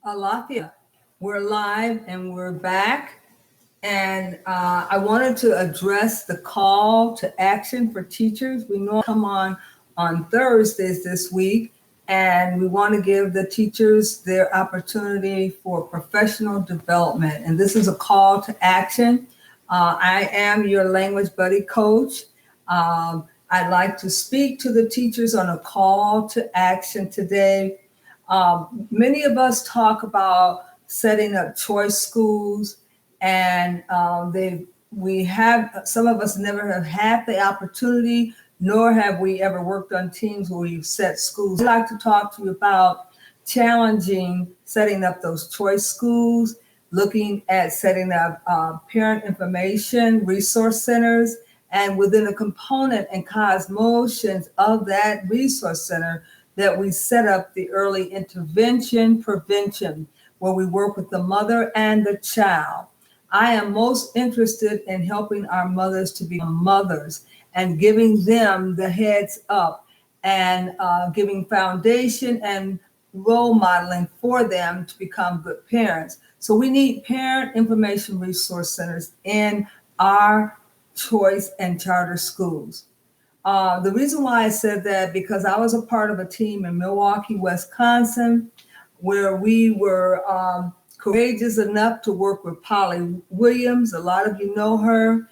Alafia. We're live and we're back. And I wanted to address the call to action for teachers. We know come on Thursdays this week, and we want to give the teachers their opportunity for professional development. And this is a call to action. I am your language buddy coach. I'd like to speak to the teachers on a call to action today. Many of us talk about setting up choice schools, and we have some of us never have had the opportunity, nor have we ever worked on teams where we've set schools. I'd like to talk to you about challenging setting up those choice schools, looking at setting up parent information resource centers, and within a component and cosmotions of that resource center, that we set up the early intervention prevention, where we work with the mother and the child. I am most interested in helping our mothers to become mothers and giving them the heads up and giving foundation and role modeling for them to become good parents. So we need parent information resource centers in our choice and charter schools. The reason why I said that, because I was a part of a team in Milwaukee, Wisconsin, where we were courageous enough to work with Polly Williams. A lot of you know her.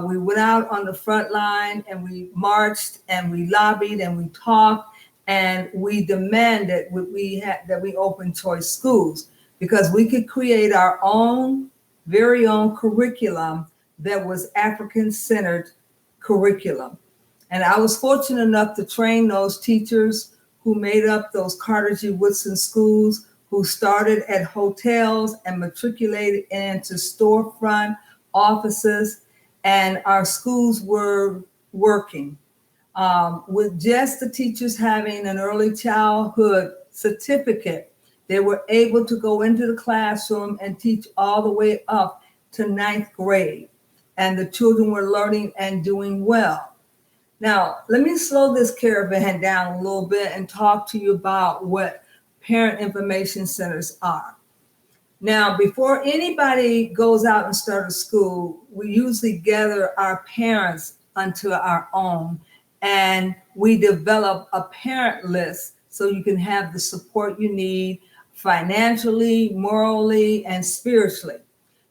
We went out on the front line and we marched and we lobbied and we talked and we demanded that we open choice schools, because we could create our own, very own curriculum that was African-centered curriculum. And I was fortunate enough to train those teachers who made up those Carter G. Woodson schools, who started at hotels and matriculated into storefront offices. And our schools were working with just the teachers having an early childhood certificate. They were able to go into the classroom and teach all the way up to ninth grade. And the children were learning and doing well. Now, let me slow this caravan down a little bit and talk to you about what parent information centers are. Now, before anybody goes out and starts a school, we usually gather our parents unto our own, and we develop a parent list so you can have the support you need financially, morally, and spiritually.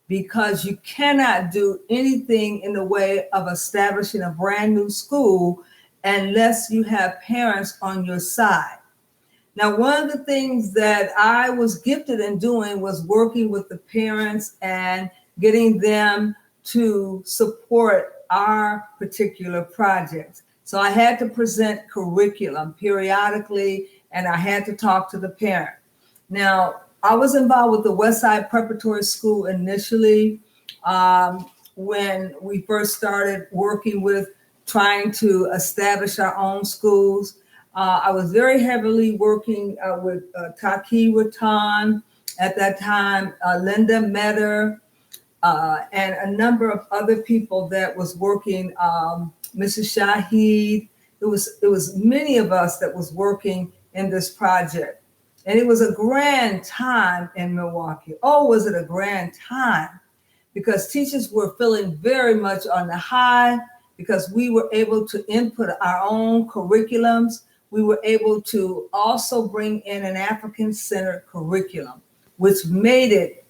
Because you cannot do anything in the way of establishing a brand new school unless you have parents on your side. Now, one of the things that I was gifted in doing was working with the parents and getting them to support our particular projects. So I had to present curriculum periodically, and I had to talk to the parent. Now, I was involved with the Westside Preparatory School initially when we first started working with trying to establish our own schools. I was very heavily working with Taki Ratan at that time, Linda Metter, and a number of other people that was working, Mrs. Shahid. It was many of us that was working in this project. And it was a grand time in Milwaukee. Oh, was it a grand time? Because teachers were feeling very much on the high, because we were able to input our own curriculums. We were able to also bring in an African-centered curriculum, which made it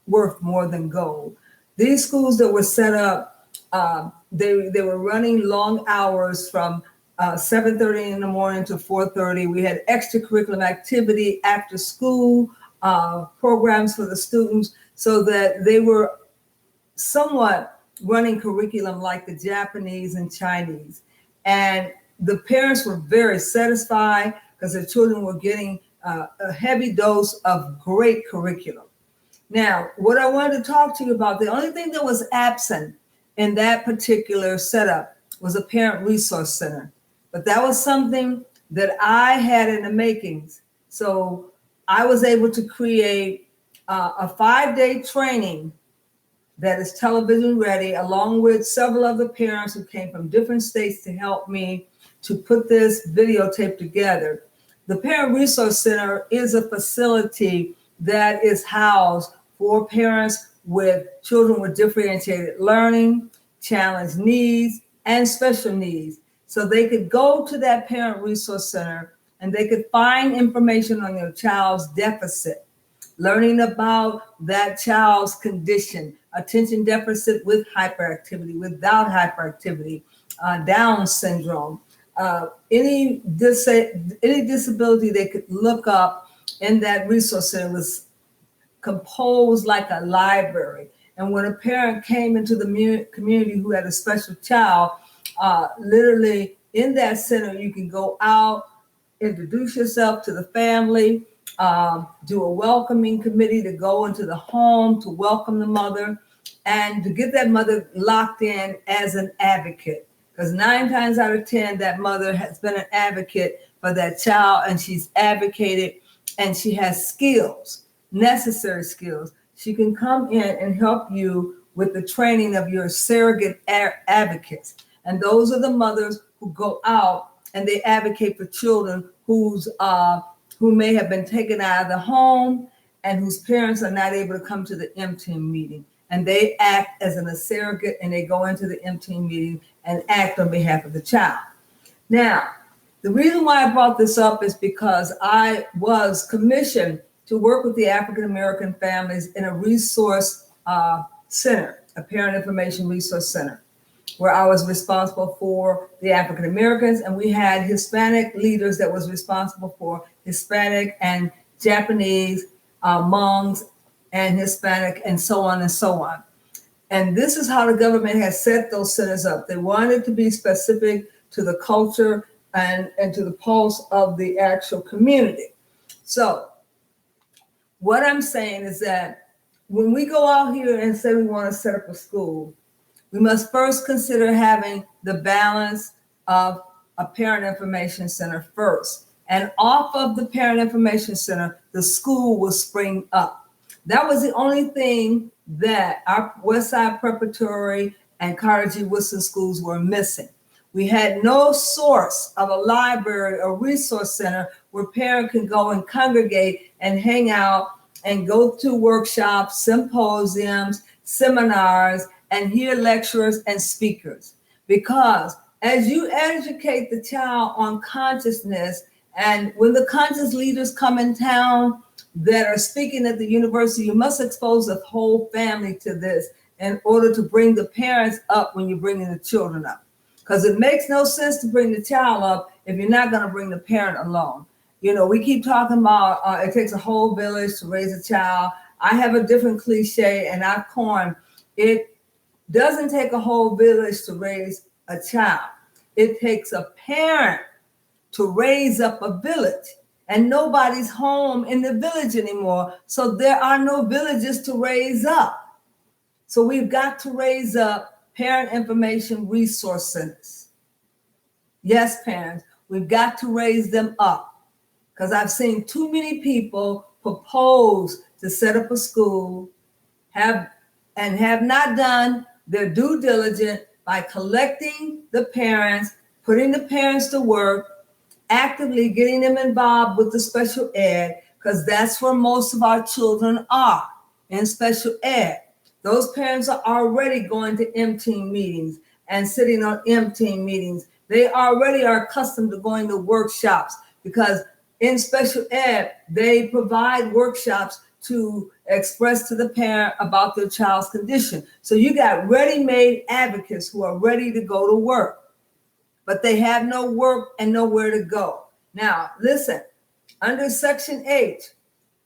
worth more than gold. These schools that were set up, they were running long hours from 7:30 in the morning to 4:30. We had extracurricular activity after school programs for the students, so that they were somewhat running curriculum like the Japanese and Chinese. And the parents were very satisfied because their children were getting a heavy dose of great curriculum. Now, what I wanted to talk to you about, the only thing that was absent in that particular setup was a parent resource center. But that was something that I had in the makings. So I was able to create a 5-day training that is television ready, along with several other parents who came from different states to help me to put this videotape together. The Parent Resource Center is a facility that is housed for parents with children with differentiated learning, challenged needs, and special needs. So they could go to that parent resource center and they could find information on your child's deficit, learning about that child's condition, attention deficit with hyperactivity, without hyperactivity, Down syndrome, any disability they could look up in that resource center. Was composed like a library. And when a parent came into the community who had a special child, literally in that center, you can go out, introduce yourself to the family, do a welcoming committee to go into the home to welcome the mother and to get that mother locked in as an advocate. Because 9 times out of 10, that mother has been an advocate for that child and she's advocated and she has skills, necessary skills. She can come in and help you with the training of your surrogate advocates. And those are the mothers who go out and they advocate for children who may have been taken out of the home and whose parents are not able to come to the M-Team meeting. And they act as a surrogate and they go into the M-Team meeting and act on behalf of the child. Now, the reason why I brought this up is because I was commissioned to work with the African-American families in a resource center, a parent information resource center, where I was responsible for the African Americans, and we had Hispanic leaders that was responsible for Hispanic and Japanese, Hmongs, and Hispanic, and so on and so on. And this is how the government has set those centers up. They wanted to be specific to the culture and to the pulse of the actual community. So what I'm saying is that when we go out here and say we want to set up a school, we must first consider having the balance of a parent information center first. And off of the parent information center, the school will spring up. That was the only thing that our Westside Preparatory and Carter G. Woodson schools were missing. We had no source of a library or resource center where parents can go and congregate and hang out and go to workshops, symposiums, seminars, and hear lecturers and speakers. Because as you educate the child on consciousness, and when the conscious leaders come in town that are speaking at the university, you must expose the whole family to this in order to bring the parents up when you're bringing the children up. Because it makes no sense to bring the child up if you're not going to bring the parent along. You know, we keep talking about it takes a whole village to raise a child. I have a different cliche, and I've coined it doesn't take a whole village to raise a child. It takes a parent to raise up a village. And nobody's home in the village anymore. So there are no villages to raise up. So we've got to raise up parent information resource centers. Yes, parents, we've got to raise them up. Because I've seen too many people propose to set up a school, have not done their due diligence by collecting the parents, putting the parents to work, actively getting them involved with the special ed, because that's where most of our children are, in special ed. Those parents are already going to M-Team meetings and sitting on M-Team meetings. They already are accustomed to going to workshops because in special ed, they provide workshops to express to the parent about their child's condition. So you got ready-made advocates who are ready to go to work, but they have no work and nowhere to go. Now, listen, under Section 8,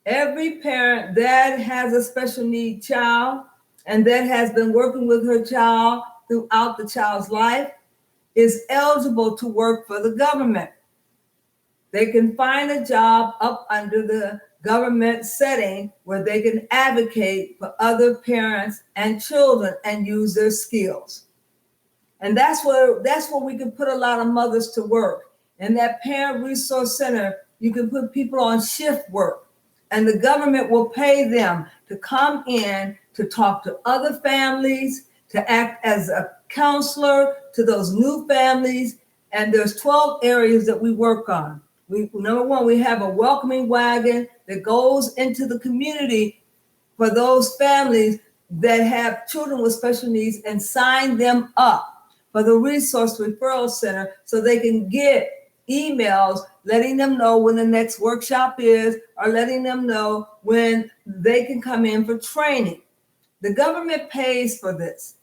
every parent that has a special need child and that has been working with her child throughout the child's life is eligible to work for the government. They can find a job up under the government setting where they can advocate for other parents and children and use their skills. And that's where we can put a lot of mothers to work. In that parent resource center, you can put people on shift work, and the government will pay them to come in to talk to other families, to act as a counselor to those new families. And there's 12 areas that we work on. Number one, we have a welcoming wagon that goes into the community for those families that have children with special needs and sign them up for the Resource Referral Center so they can get emails letting them know when the next workshop is, or letting them know when they can come in for training. The government pays for this.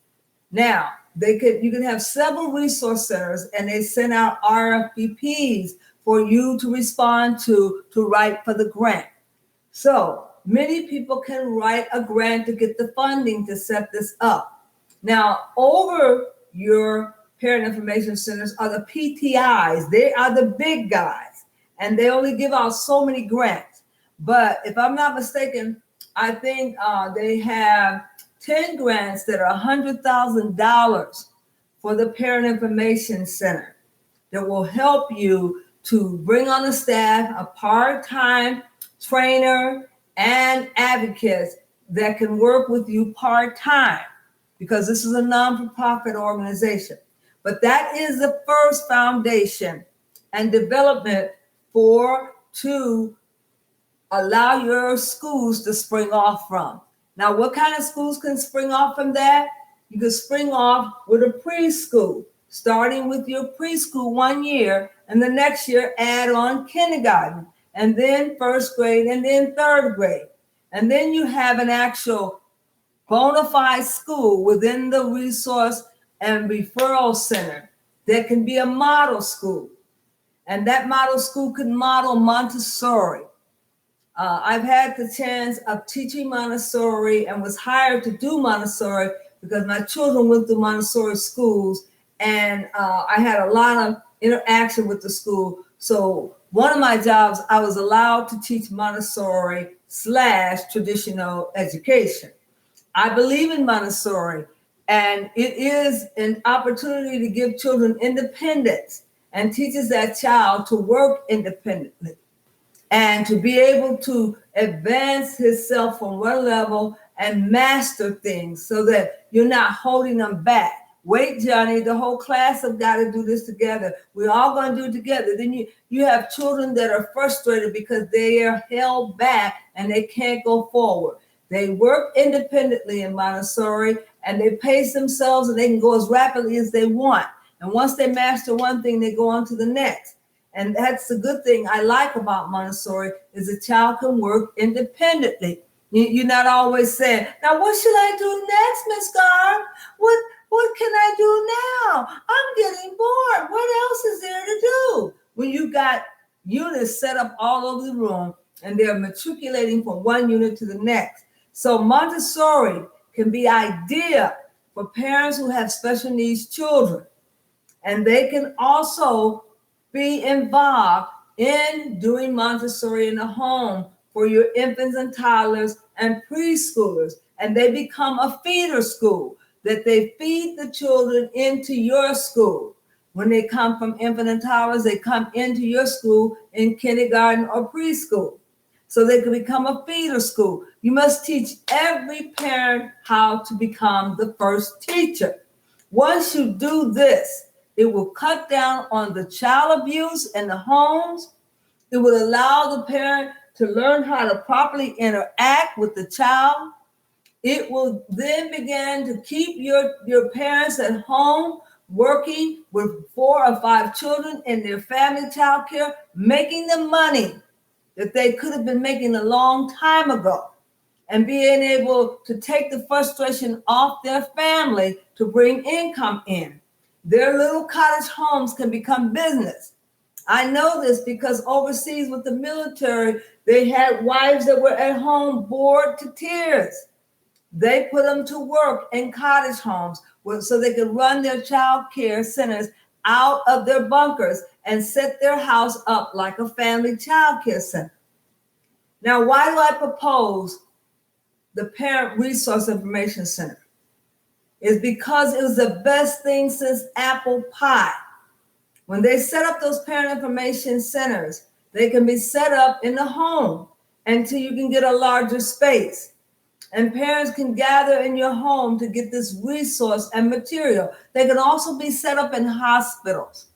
Now, you can have several resource centers, and they send out RFPs for you to respond to write for the grant. So many people can write a grant to get the funding to set this up. Now, over your parent information centers are the PTIs. They are the big guys, and they only give out so many grants. But if I'm not mistaken, I think they have 10 grants that are $100,000 for the Parent Information Center that will help you to bring on the staff a part-time trainer and advocates that can work with you part-time, because this is a non-for-profit organization. But that is the first foundation and development to allow your schools to spring off from. Now, what kind of schools can spring off from that? You can spring off with a preschool, starting with your preschool 1 year, and the next year add on kindergarten, and then first grade, and then third grade. And then you have an actual bona fide school within the Resource and Referral Center that can be a model school. And that model school can model Montessori. I've had the chance of teaching Montessori and was hired to do Montessori because my children went through Montessori schools, and I had a lot of interaction with the school. So one of my jobs, I was allowed to teach Montessori / traditional education. I believe in Montessori, and it is an opportunity to give children independence and teaches that child to work independently and to be able to advance himself from one level and master things so that you're not holding them back. Wait, Johnny, the whole class have got to do this together. We're all going to do it together. Then you have children that are frustrated because they are held back and they can't go forward. They work independently in Montessori, and they pace themselves, and they can go as rapidly as they want. And once they master one thing, they go on to the next. And that's the good thing I like about Montessori, is a child can work independently. You're not always saying, now what should I do next, Miss Garb? What can I do now? I'm getting bored. What else is there to do? When you got units set up all over the room and they're matriculating from one unit to the next. So Montessori can be ideal for parents who have special needs children. And they can also be involved in doing Montessori in the home for your infants and toddlers and preschoolers. And they become a feeder school, that they feed the children into your school. When they come from infant and toddlers, they come into your school in kindergarten or preschool. So they can become a feeder school. You must teach every parent how to become the first teacher. Once you do this, it will cut down on the child abuse in the homes. It will allow the parent to learn how to properly interact with the child. It will then begin to keep your parents at home working with 4 or 5 children in their family child care, making the money that they could have been making a long time ago, and being able to take the frustration off their family to bring income in. Their little cottage homes can become business. I know this because overseas with the military, they had wives that were at home bored to tears. They put them to work in cottage homes so they could run their child care centers out of their bunkers and set their house up like a family child care center. Now, why do I propose the Parent Resource Information Center? It's because it was the best thing since apple pie. When they set up those parent information centers, they can be set up in the home until you can get a larger space. And parents can gather in your home to get this resource and material. They can also be set up in hospitals,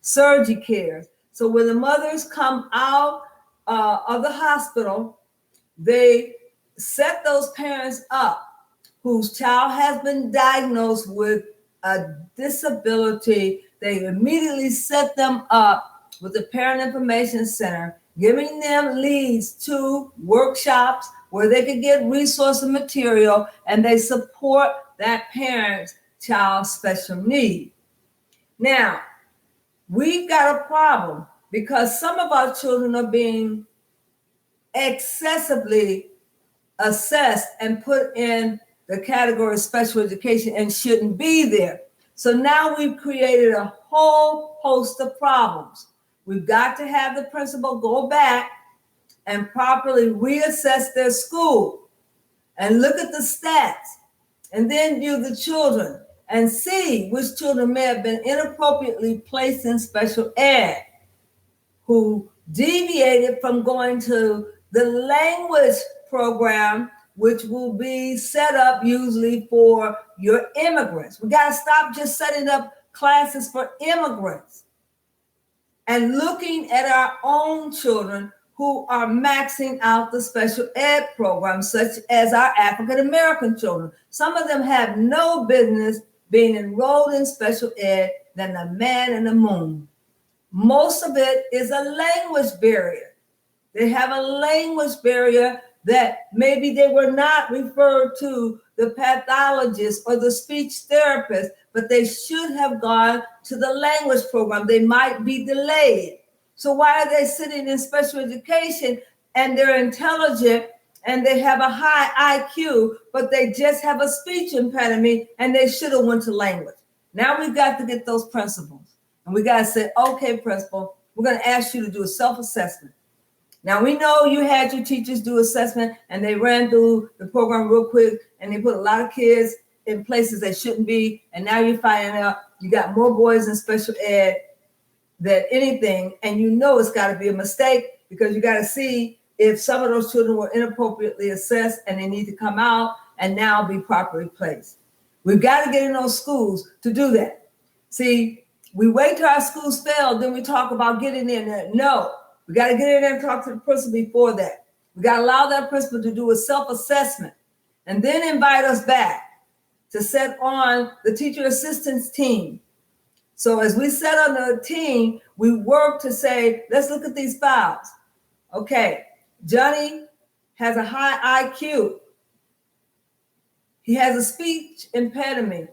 surgery cares, So when the mothers come out of the hospital, they set those parents up whose child has been diagnosed with a disability. They immediately set them up with the Parent Information Center, giving them leads to workshops where they can get resource and material, and they support that parent's child's special need. Now, we've got a problem because some of our children are being excessively assessed and put in the category of special education and shouldn't be there. So now we've created a whole host of problems. We've got to have the principal go back and properly reassess their school and look at the stats and then view the children and see which children may have been inappropriately placed in special ed, who deviated from going to the language program, which will be set up usually for your immigrants. We got to stop just setting up classes for immigrants and looking at our own children who are maxing out the special ed program, such as our African American children. Some of them have no business being enrolled in special ed than the man in the moon. Most of it is a language barrier. They have a language barrier that maybe they were not referred to the pathologist or the speech therapist, but they should have gone to the language program. They might be delayed. So why are they sitting in special education and they're intelligent and they have a high IQ, but they just have a speech impediment and they should have went to language? Now we've got to get those principals. And we got to say, okay, principal, we're going to ask you to do a self-assessment. Now, we know you had your teachers do assessment and they ran through the program real quick and they put a lot of kids in places they shouldn't be. And now you're finding out you got more boys in special ed than anything. And you know it's got to be a mistake because you got to see if some of those children were inappropriately assessed and they need to come out and now be properly placed. We've got to get in those schools to do that. See, we wait till our schools fail, then we talk about getting in there. No. We got to get in there and talk to the principal before that. We got to allow that principal to do a self-assessment and then invite us back to set on the teacher assistance team. So as we set on the team, we work to say, let's look at these files. Okay, Johnny has a high IQ. He has a speech impediment,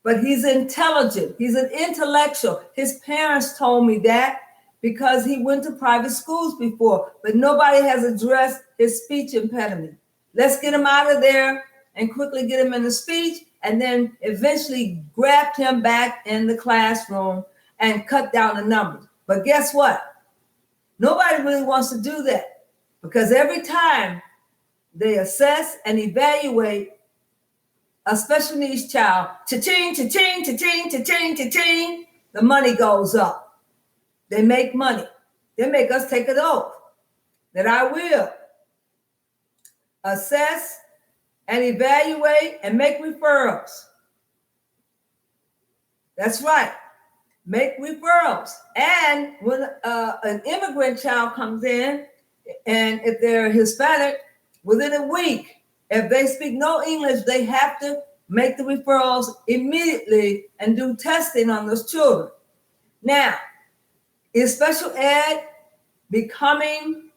but he's intelligent. He's an intellectual. His parents told me that, because he went to private schools before, but nobody has addressed his speech impediment. Let's get him out of there and quickly get him in the speech and then eventually graft him back in the classroom and cut down the numbers. But guess what? Nobody really wants to do that because every time they assess and evaluate a special needs child, cha-ching, cha-ching, cha-ching, cha-ching, cha-ching, the money goes up. They make money. They make us take an oath that I will assess and evaluate and make referrals. That's right. Make referrals. And when an immigrant child comes in, and if they're Hispanic, within a week, if they speak no English, they have to make the referrals immediately and do testing on those children. Now, is special ed becoming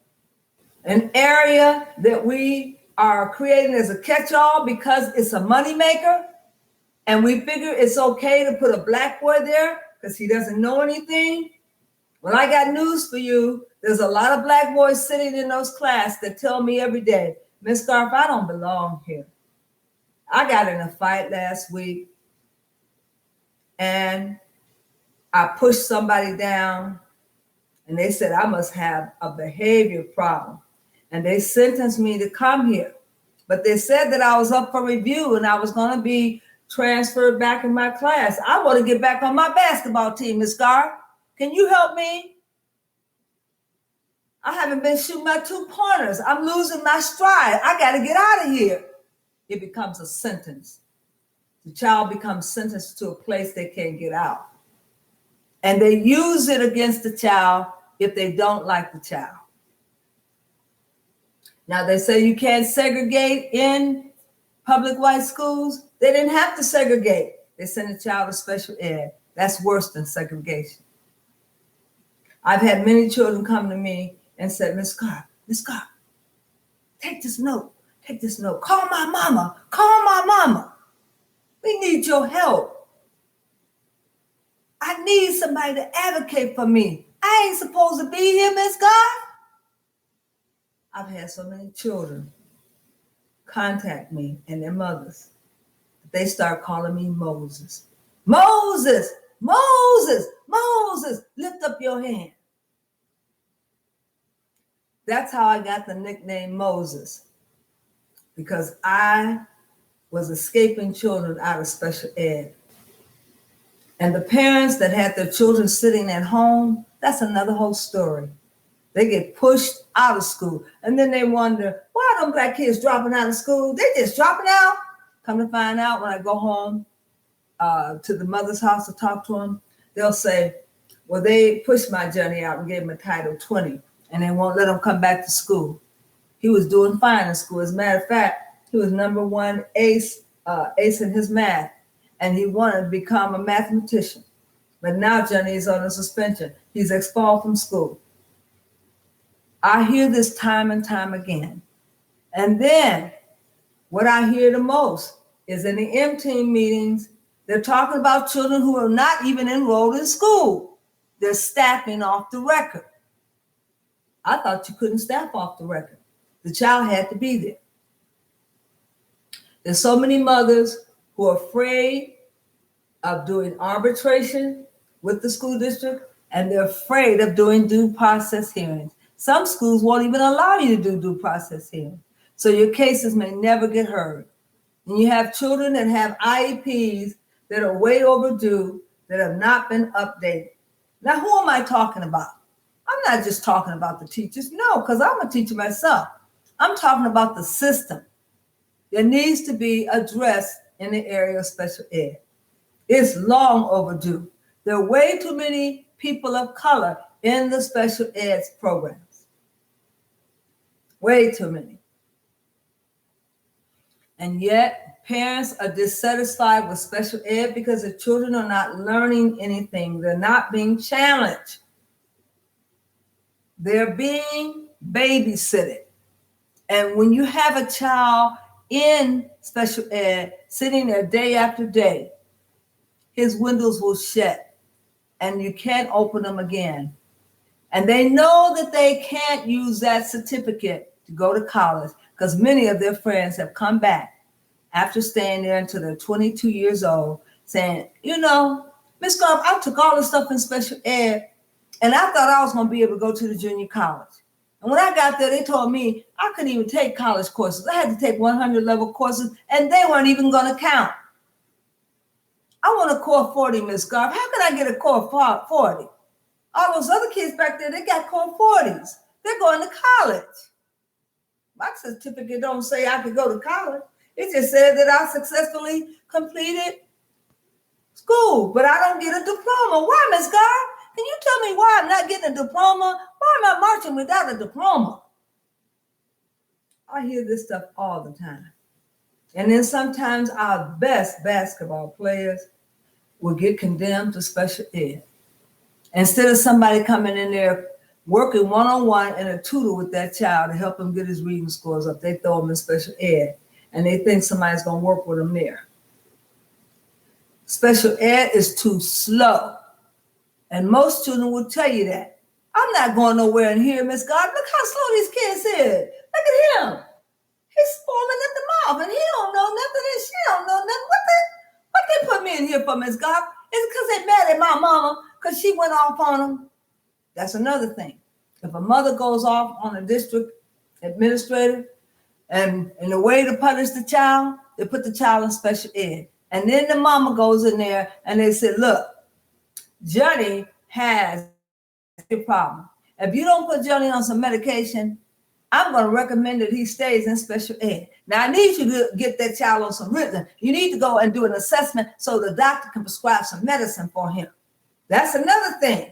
an area that we are creating as a catch-all because it's a moneymaker? And we figure it's okay to put a black boy there because he doesn't know anything? Well, I got news for you. There's a lot of black boys sitting in those classes that tell me every day, Miss Garf, I don't belong here. I got in a fight last week and I pushed somebody down. And they said, I must have a behavior problem. And they sentenced me to come here. But they said that I was up for review and I was going to be transferred back in my class. I want to get back on my basketball team, Ms. Gar. Can you help me? I haven't been shooting my 2-pointers. I'm losing my stride. I got to get out of here. It becomes a sentence. The child becomes sentenced to a place they can't get out. And they use it against the child if they don't like the child. Now, they say you can't segregate in public white schools. They didn't have to segregate. They sent a child to special ed. That's worse than segregation. I've had many children come to me and said, Miss Carr, take this note. Call my mama. We need your help. I need somebody to advocate for me. I ain't supposed to be here, Miss Carr. I've had so many children contact me and their mothers. They start calling me Moses. Moses, lift up your hand. That's how I got the nickname Moses, because I was escaping children out of special ed. And the parents that had their children sitting at home, that's another whole story. They get pushed out of school. And then they wonder, why are them black kids dropping out of school? They just dropping out. Come to find out, when I go home to the mother's house to talk to them, they'll say, well, they pushed my Johnny out and gave him a Title 20, and they won't let him come back to school. He was doing fine in school. As a matter of fact, he was number one ace in his math, and he wanted to become a mathematician. But now Johnny is on a suspension. He's expelled from school. I hear this time and time again. And then what I hear the most is in the M-Team meetings, they're talking about children who are not even enrolled in school. They're staffing off the record. I thought you couldn't staff off the record. The child had to be there. There's so many mothers who are afraid of doing arbitration with the school district, and they're afraid of doing due process hearings. Some schools won't even allow you to do due process hearings. So your cases may never get heard. And you have children that have IEPs that are way overdue, that have not been updated. Now, who am I talking about? I'm not just talking about the teachers. No, because I'm a teacher myself. I'm talking about the system that needs to be addressed in the area of special ed. It's long overdue. There are way too many people of color in the special ed programs. Way too many. And yet, parents are dissatisfied with special ed because the children are not learning anything. They're not being challenged. They're being babysitted. And when you have a child in special ed sitting there day after day, his windows will shut and you can't open them again. And they know that they can't use that certificate to go to college because many of their friends have come back after staying there until they're 22 years old saying, you know, Miss Garb, I took all this stuff in special ed and I thought I was going to be able to go to the junior college. And when I got there, they told me I couldn't even take college courses. I had to take 100 level courses and they weren't even going to count. I want a core 40, Miss Garb. How can I get a core 40? All those other kids back there, they got core 40s. They're going to college. My certificate don't say I could go to college. It just said that I successfully completed school, but I don't get a diploma. Why, Miss Garb? Can you tell me why I'm not getting a diploma? Why am I marching without a diploma? I hear this stuff all the time. And then sometimes our best basketball players will get condemned to special ed. Instead of somebody coming in there working one-on-one and a tutor with that child to help him get his reading scores up, they throw him in special ed and they think somebody's going to work with him there. Special ed is too slow. And most children will tell you that. I'm not going nowhere in here, Miss God. Look how slow these kids is. Look at him. He's foaming at the mouth and he don't know nothing and she don't know nothing. What they put me in here for, Miss God? It's because they mad at my mama because she went off on them. That's another thing. If a mother goes off on a district administrator and in a way to punish the child, they put the child in special ed. And then the mama goes in there and they say, look, Johnny has a problem. If you don't put Johnny on some medication, I'm going to recommend that he stays in special ed. Now, I need you to get that child on some Ritalin. You need to go and do an assessment so the doctor can prescribe some medicine for him. That's another thing.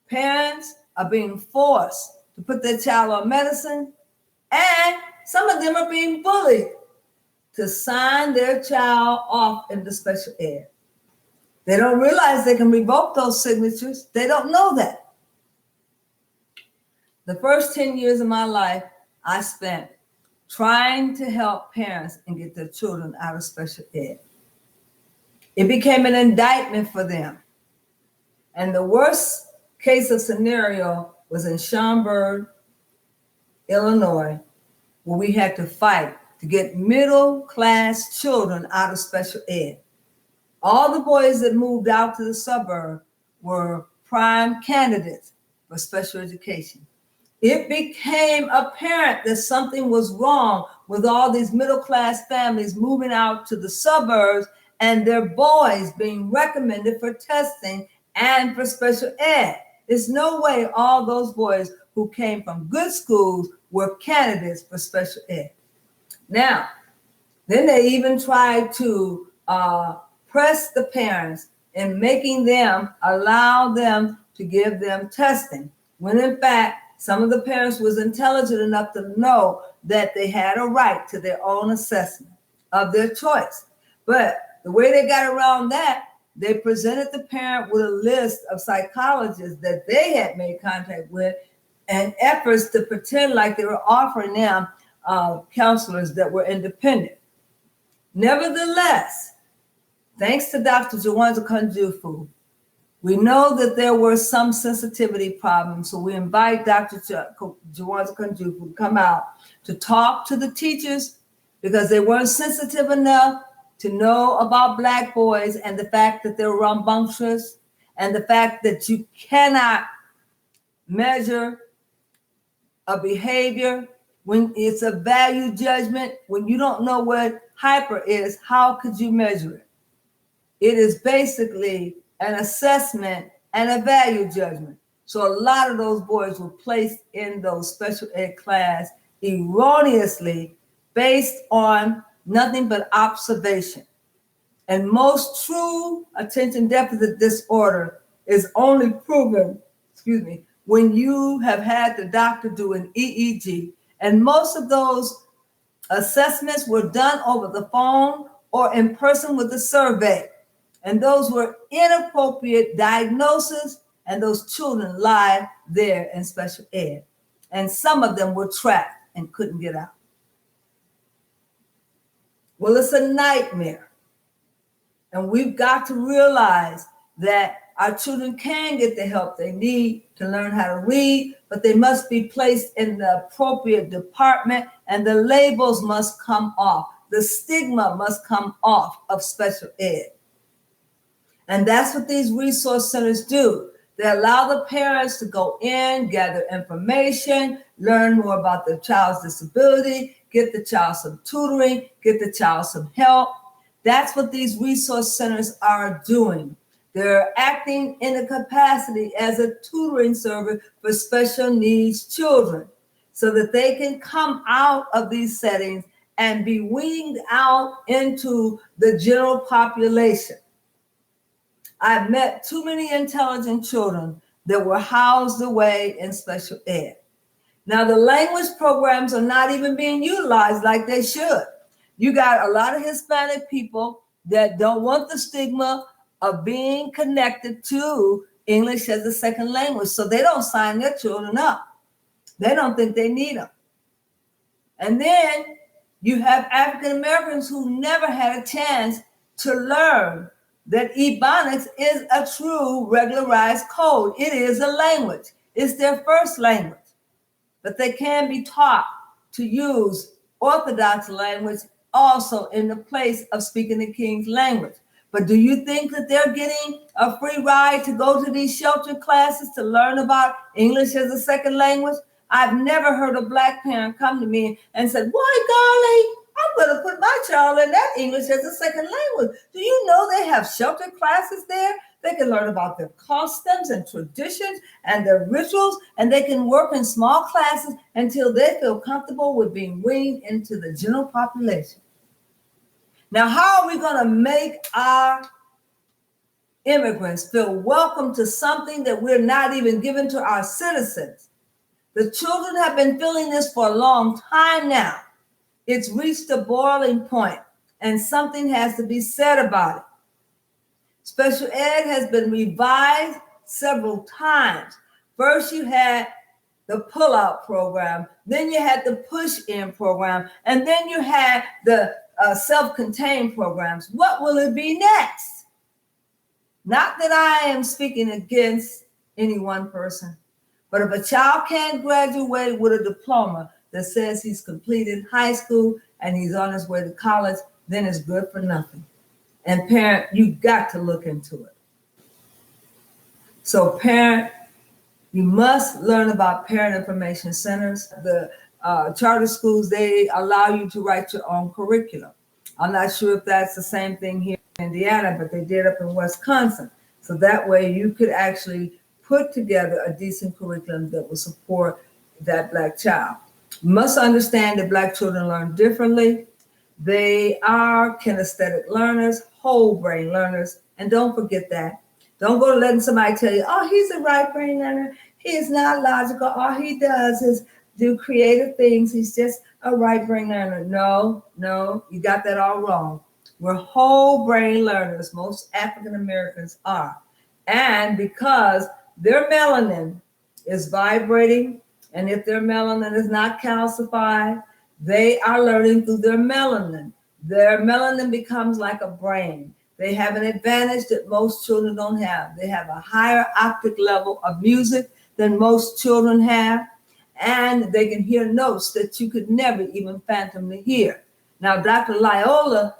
Parents are being forced to put their child on medicine, and some of them are being bullied to sign their child off into special ed. They don't realize they can revoke those signatures. They don't know that. The first 10 years of my life, I spent trying to help parents and get their children out of special ed. It became an indictment for them. And the worst case of scenario was in Schaumburg, Illinois, where we had to fight to get middle-class children out of special ed. All the boys that moved out to the suburb were prime candidates for special education. It became apparent that something was wrong with all these middle-class families moving out to the suburbs and their boys being recommended for testing and for special ed. There's no way all those boys who came from good schools were candidates for special ed. Now, then they even tried to press the parents in making them allow them to give them testing, when in fact, some of the parents was intelligent enough to know that they had a right to their own assessment of their choice. But the way they got around that, they presented the parent with a list of psychologists that they had made contact with and efforts to pretend like they were offering them counselors that were independent. Nevertheless, thanks to Dr. Jawanza Kunjufu, we know that there were some sensitivity problems, so we invite Dr. Jawanza Kunjufu to come out to talk to the teachers because they weren't sensitive enough to know about Black boys and the fact that they're rambunctious and the fact that you cannot measure a behavior when it's a value judgment. When you don't know what hyper is, how could you measure it? It is basically an assessment and a value judgment. So a lot of those boys were placed in those special ed class erroneously based on nothing but observation. And most true attention deficit disorder is only proven, when you have had the doctor do an EEG. And most of those assessments were done over the phone or in person with a survey. And those were inappropriate diagnoses, and those children lie there in special ed. And some of them were trapped and couldn't get out. Well, it's a nightmare. And we've got to realize that our children can get the help they need to learn how to read, but they must be placed in the appropriate department, and the labels must come off. The stigma must come off of special ed. And that's what these resource centers do. They allow the parents to go in, gather information, learn more about their child's disability, get the child some tutoring, get the child some help. That's what these resource centers are doing. They're acting in a capacity as a tutoring service for special needs children so that they can come out of these settings and be weaned out into the general population. I've met too many intelligent children that were housed away in special ed. Now, the language programs are not even being utilized like they should. You got a lot of Hispanic people that don't want the stigma of being connected to English as a second language, so they don't sign their children up. They don't think they need them. And then you have African Americans who never had a chance to learn that Ebonics is a true regularized code. It is a language. It's their first language. But they can be taught to use Orthodox language also in the place of speaking the King's language. But do you think that they're getting a free ride to go to these sheltered classes to learn about English as a second language? I've never heard a Black parent come to me and say, "Boy, golly, I'm going to put my child in that English as a second language." Do you know they have sheltered classes there? They can learn about their customs and traditions and their rituals, and they can work in small classes until they feel comfortable with being weaned into the general population. Now, how are we going to make our immigrants feel welcome to something that we're not even giving to our citizens. The children have been feeling this for a long time now. It's reached a boiling point, and something has to be said about it. Special ed has been revised several times. First, you had the pull-out program, then you had the push-in program, and then you had the self-contained programs. What will it be next? Not that I am speaking against any one person, but if a child can't graduate with a diploma that says he's completed high school and he's on his way to college, then it's good for nothing. And parent, you got to look into it. So parent, you must learn about parent information centers. The charter schools, they allow you to write your own curriculum. I'm not sure if that's the same thing here in Indiana, but they did up in Wisconsin. So that way you could actually put together a decent curriculum that will support that Black child. You must understand that Black children learn differently. They are kinesthetic learners, whole brain learners, and don't forget that. Don't go letting somebody tell you, oh, he's a right brain learner. He is not logical. All he does is do creative things. He's just a right brain learner. No, you got that all wrong. We're whole brain learners. Most African Americans are. And because their melanin is vibrating, and if their melanin is not calcified, they are learning through their melanin. Their melanin becomes like a brain. They have an advantage that most children don't have. They have a higher octave level of music than most children have, and they can hear notes that you could never even phantomly hear. Now, Dr. Loyola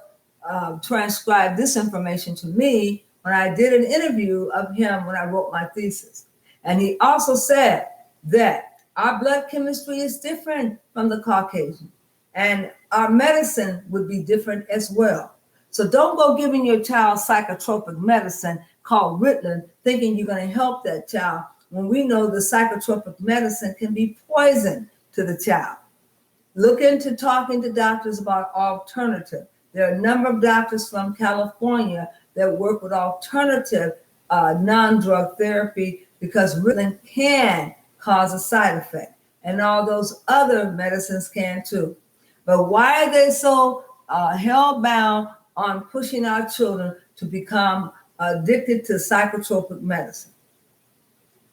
transcribed this information to me when I did an interview of him when I wrote my thesis. And he also said that our blood chemistry is different from the Caucasian, and our medicine would be different as well. So don't go giving your child psychotropic medicine called Ritalin, thinking you're going to help that child, when we know the psychotropic medicine can be poison to the child. Look into talking to doctors about alternative. There are a number of doctors from California that work with alternative non-drug therapy, because Ritalin can cause a side effect, and all those other medicines can too. But why are they so hell-bound on pushing our children to become addicted to psychotropic medicine?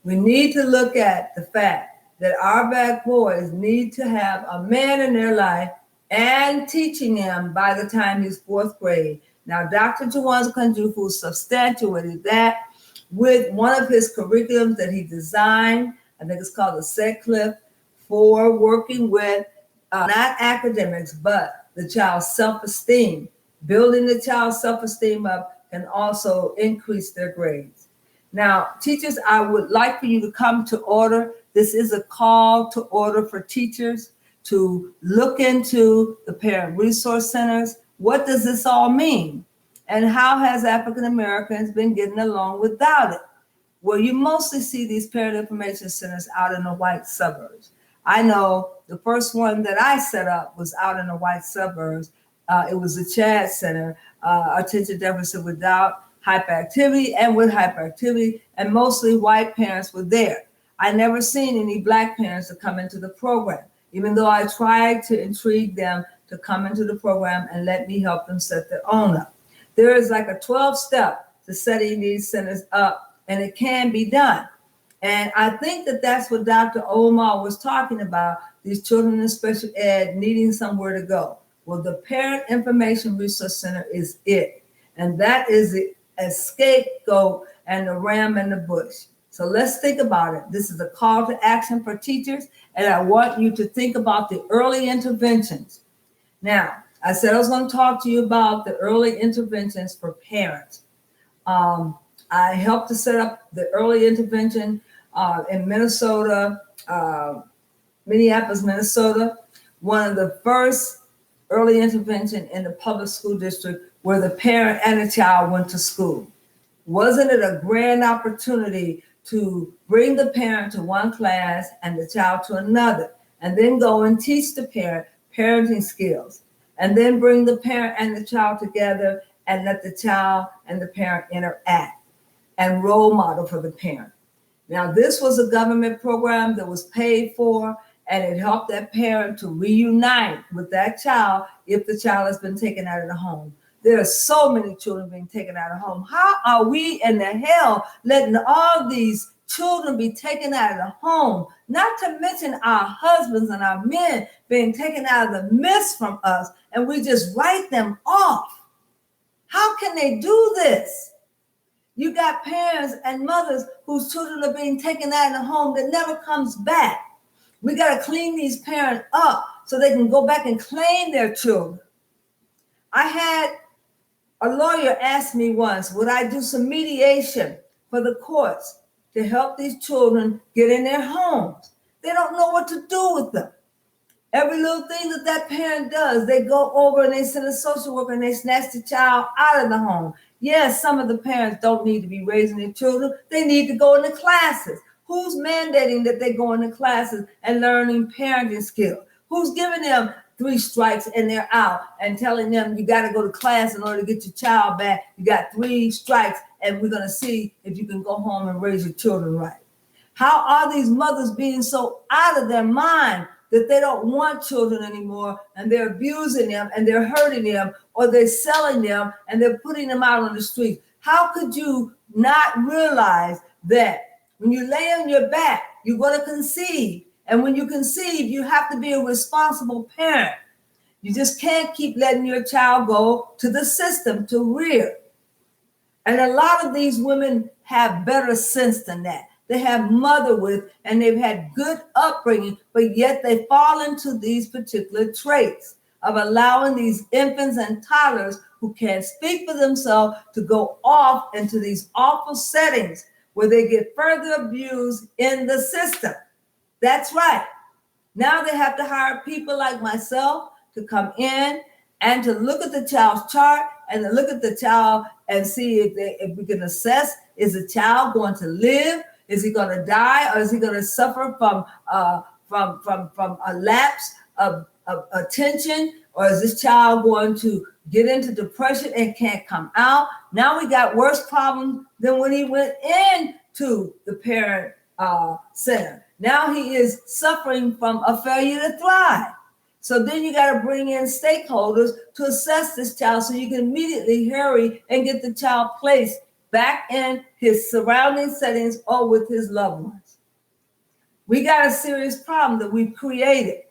We need to look at the fact that our Black boys need to have a man in their life and teaching them by the time he's fourth grade. Now, Dr. Jawanza Kanjufu substantiated that with one of his curriculums that he designed. I think it's called the SETCLIF, for working with not academics, but the child's self-esteem. Building the child's self-esteem up can also increase their grades. Now, teachers, I would like for you to come to order. This is a call to order for teachers to look into the parent resource centers. What does this all mean? And how has African Americans been getting along without it? Well, you mostly see these parent information centers out in the white suburbs. I know the first one that I set up was out in the white suburbs. It was the CHAD Center, Attention Deficit Without Hyperactivity and with Hyperactivity, and mostly white parents were there. I never seen any Black parents to come into the program, even though I tried to intrigue them to come into the program and let me help them set their own up. There is like a 12-step to setting these centers up, and it can be done. And I think that that's what Dr. Omar was talking about, these children in special ed needing somewhere to go. Well, the Parent Information Resource Center is it. And that is the scapegoat and the ram in the bush. So let's think about it. This is a call to action for teachers, and I want you to think about the early interventions. Now, I said I was going to talk to you about the early interventions for parents. I helped to set up the early intervention in Minnesota, Minneapolis, Minnesota, one of the first early intervention in the public school district where the parent and the child went to school. Wasn't it a grand opportunity to bring the parent to one class and the child to another, and then go and teach the parent parenting skills, and then bring the parent and the child together and let the child and the parent interact? and role model for the parent. Now, this was a government program that was paid for, and it helped that parent to reunite with that child if the child has been taken out of the home. There are so many children being taken out of home. How are we in the hell letting all these children be taken out of the home? Not to mention our husbands and our men being taken out of the midst from us, and we just write them off. How can they do this? You got parents and mothers whose children are being taken out of the home that never comes back. We got to clean these parents up so they can go back and claim their children. I had a lawyer ask me once, would I do some mediation for the courts to help these children get in their homes? They don't know what to do with them. Every little thing that parent does, they go over and they send a social worker and they snatch the child out of the home. Yes, some of the parents don't need to be raising their children. They need to go into classes. Who's mandating that they go into classes and learning parenting skills? Who's giving them 3 strikes and they're out and telling them you got to go to class in order to get your child back? You got 3 strikes and we're going to see if you can go home and raise your children right. How are these mothers being so out of their mind that they don't want children anymore and they're abusing them and they're hurting them, or they're selling them and they're putting them out on the street? How could you not realize that when you lay on your back, you're going to conceive? And when you conceive, you have to be a responsible parent. You just can't keep letting your child go to the system to rear. And a lot of these women have better sense than that. They have mother with, and they've had good upbringing, but yet they fall into these particular traits of allowing these infants and toddlers who can't speak for themselves to go off into these awful settings where they get further abused in the system. That's right. Now they have to hire people like myself to come in and to look at the child's chart and to look at the child and see if we can assess, is the child going to live? Is he going to die, or is he going to suffer from a lapse of attention, or is this child going to get into depression and can't come out? Now we got worse problems than when he went into the parent center. Now he is suffering from a failure to thrive. So then you got to bring in stakeholders to assess this child so you can immediately hurry and get the child placed back in his surrounding settings or with his loved ones. We got a serious problem that we've created.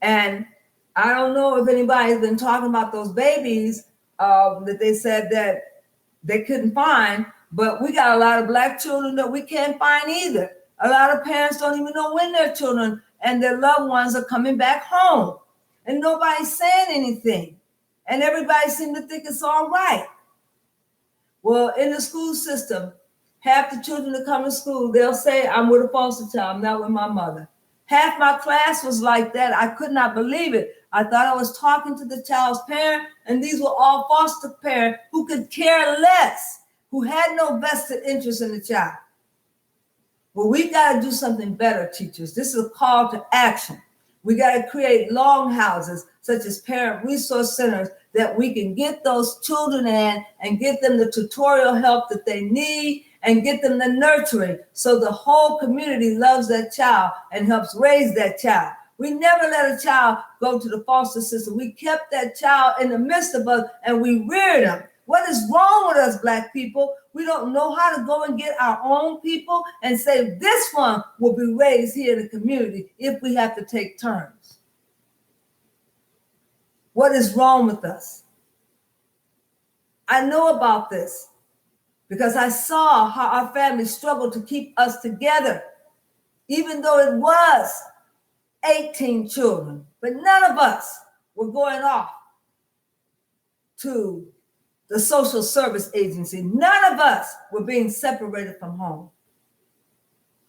And I don't know if anybody's been talking about those babies that they said that they couldn't find, but we got a lot of Black children that we can't find either. A lot of parents don't even know when their children and their loved ones are coming back home. And nobody's saying anything. And everybody seems to think it's all right. Well, in the school system, half the children that come to school, they'll say, I'm with a foster child, I'm not with my mother. Half my class was like that. I could not believe it. I thought I was talking to the child's parent, and these were all foster parents who could care less, who had no vested interest in the child. Well, we got to do something better, teachers. This is a call to action. We got to create longhouses, such as parent resource centers, that we can get those children in and get them the tutorial help that they need and get them the nurturing so the whole community loves that child and helps raise that child. We never let a child go to the foster system. We kept that child in the midst of us and we reared them. What is wrong with us, Black people? We don't know how to go and get our own people and say this one will be raised here in the community if we have to take turns. What is wrong with us? I know about this because I saw how our family struggled to keep us together, even though it was 18 children, but none of us were going off to the social service agency. None of us were being separated from home.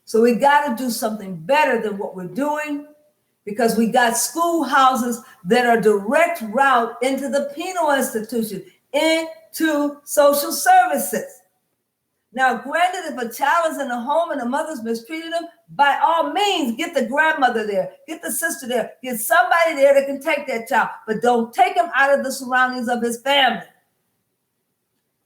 So we got to do something better than what we're doing, because we got schoolhouses that are direct route into the penal institution, into social services. Now, granted, if a child is in a home and the mother's mistreated them, by all means, get the grandmother there, get the sister there, get somebody there that can take that child, but don't take him out of the surroundings of his family.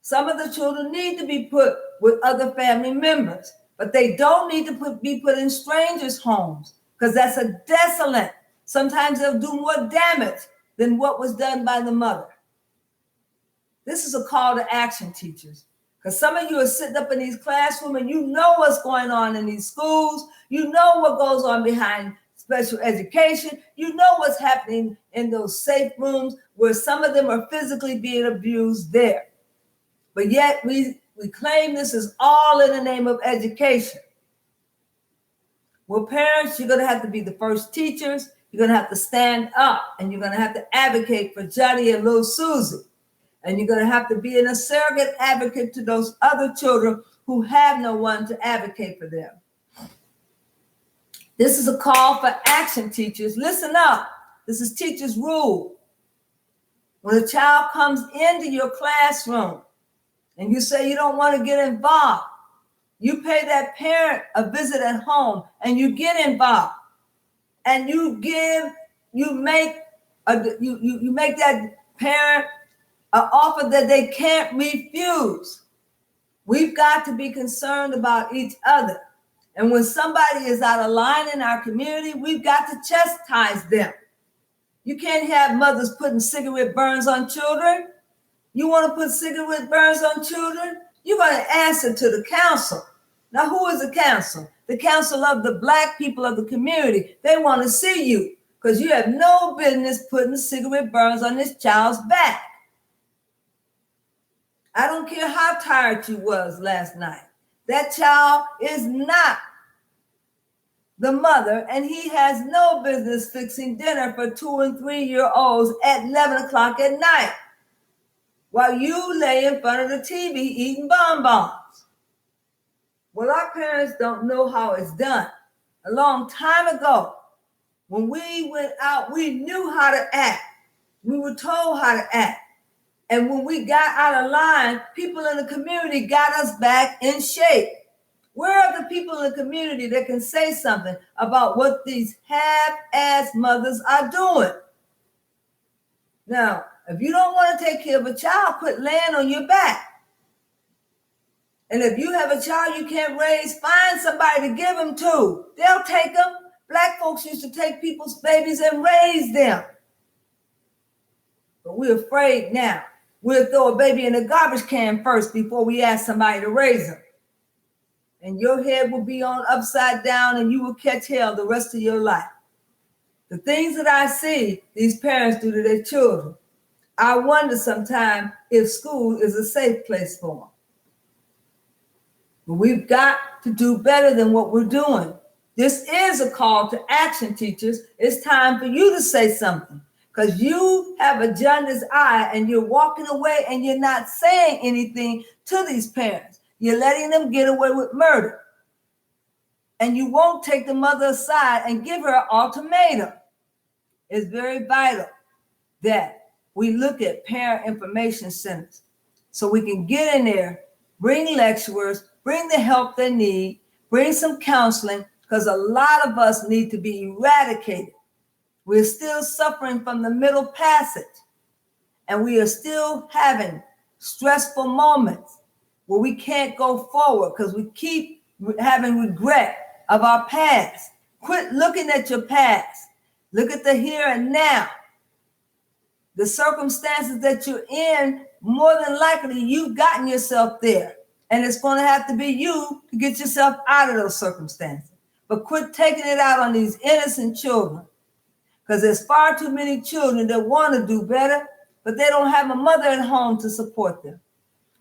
Some of the children need to be put with other family members, but they don't need to be put in strangers' homes because that's a desolate. Sometimes they'll do more damage than what was done by the mother. This is a call to action, teachers, because some of you are sitting up in these classrooms and you know what's going on in these schools. You know what goes on behind special education. You know what's happening in those safe rooms where some of them are physically being abused there. But yet we claim this is all in the name of education. Well, parents, you're going to have to be the first teachers. You're going to have to stand up and you're going to have to advocate for Johnny and little Susie. And you're going to have to be a surrogate advocate to those other children who have no one to advocate for them. This is a call for action, teachers. Listen up. This is teachers' rule. When a child comes into your classroom and you say you don't want to get involved, you pay that parent a visit at home and you get involved. And you make that parent an offer that they can't refuse. We've got to be concerned about each other. And when somebody is out of line in our community, we've got to chastise them. You can't have mothers putting cigarette burns on children. You want to put cigarette burns on children? You're going to answer to the council. Now, who is the council? The council of the Black people of the community. They want to see you because you have no business putting cigarette burns on this child's back. I don't care how tired you was last night. That child is not the mother, and he has no business fixing dinner for 2 and 3 year olds at 11 o'clock at night while you lay in front of the TV eating bonbons. Well, our parents don't know how it's done. A long time ago, when we went out, we knew how to act. We were told how to act. And when we got out of line, people in the community got us back in shape. Where are the people in the community that can say something about what these half-ass mothers are doing? Now, if you don't want to take care of a child, quit laying on your back. And if you have a child you can't raise, find somebody to give them to. They'll take them. Black folks used to take people's babies and raise them. But we're afraid now. We'll throw a baby in a garbage can first before we ask somebody to raise them. And your head will be on upside down and you will catch hell the rest of your life. The things that I see these parents do to their children, I wonder sometimes if school is a safe place for them. But we've got to do better than what we're doing. This is a call to action, teachers. It's time for you to say something. Because you have a jaundiced eye and you're walking away and you're not saying anything to these parents. You're letting them get away with murder. And you won't take the mother aside and give her an ultimatum. It's very vital that we look at parent information centers so we can get in there, bring lecturers, bring the help they need, bring some counseling, because a lot of us need to be eradicated. We're still suffering from the middle passage, and we are still having stressful moments where we can't go forward because we keep having regret of our past. Quit looking at your past. Look at the here and now. The circumstances that you're in, more than likely, you've gotten yourself there, and it's going to have to be you to get yourself out of those circumstances. But quit taking it out on these innocent children. Because there's far too many children that want to do better, but they don't have a mother at home to support them.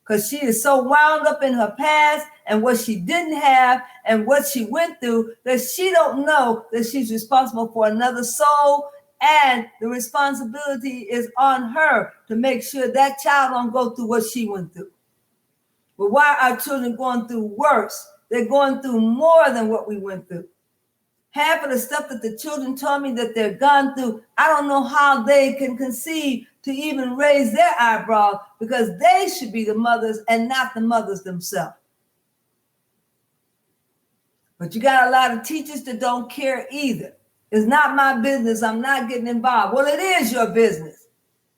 Because she is so wound up in her past and what she didn't have and what she went through that she don't know that she's responsible for another soul, and the responsibility is on her to make sure that child don't go through what she went through. But why are children going through worse? They're going through more than what we went through. Half of the stuff that the children told me that they're gone through, I don't know how they can conceive to even raise their eyebrows, because they should be the mothers and not the mothers themselves. But you got a lot of teachers that don't care either. It's not my business. I'm not getting involved. Well, it is your business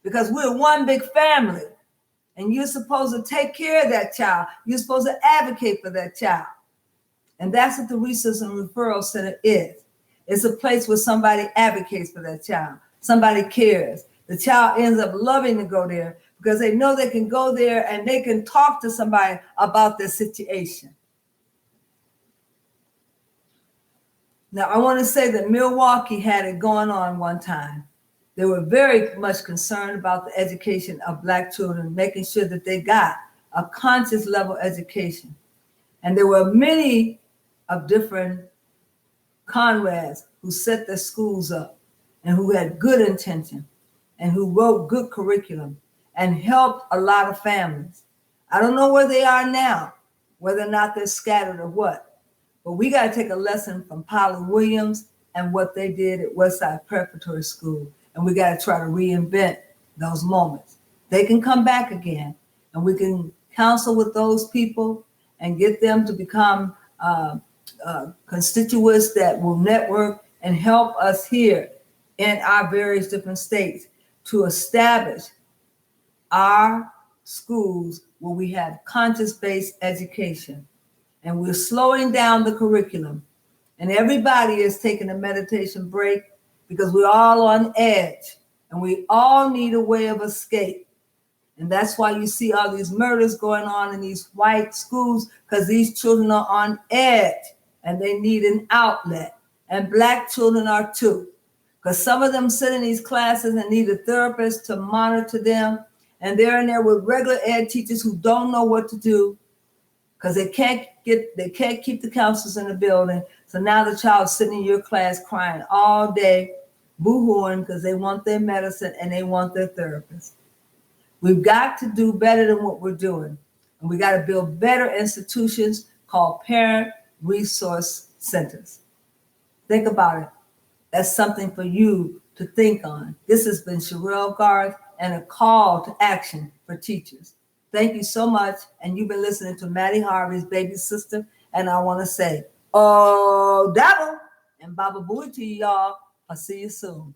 because we're one big family. And you're supposed to take care of that child. You're supposed to advocate for that child. And that's what the Resource and Referral Center is. It's a place where somebody advocates for that child. Somebody cares. The child ends up loving to go there because they know they can go there and they can talk to somebody about their situation. Now, I want to say that Milwaukee had it going on one time. They were very much concerned about the education of Black children, making sure that they got a conscious level education. And there were many of different Conrads who set their schools up and who had good intention and who wrote good curriculum and helped a lot of families. I don't know where they are now, whether or not they're scattered or what, but we got to take a lesson from Polly Williams and what they did at Westside Preparatory School. And we got to try to reinvent those moments. They can come back again, and we can counsel with those people and get them to become constituents that will network and help us here in our various different states to establish our schools where we have conscious-based education. And we're slowing down the curriculum. And everybody is taking a meditation break because we're all on edge and we all need a way of escape. And that's why you see all these murders going on in these white schools, because these children are on edge and they need an outlet. And Black children are too, because some of them sit in these classes and need a therapist to monitor them. And they're in there with regular ed teachers who don't know what to do because they can't keep the counselors in the building. So now the child's sitting in your class crying all day, boo-hooing because they want their medicine and they want their therapist. We've got to do better than what we're doing. And we got to build better institutions called parent resource centers. Think about it. That's something for you to think on. This has been Sherelle Garth and a call to action for teachers. Thank you so much. And you've been listening to Maddie Harvey's Baby Sister. And I want to say, oh, dabble and Baba Booey to y'all. I'll see you soon.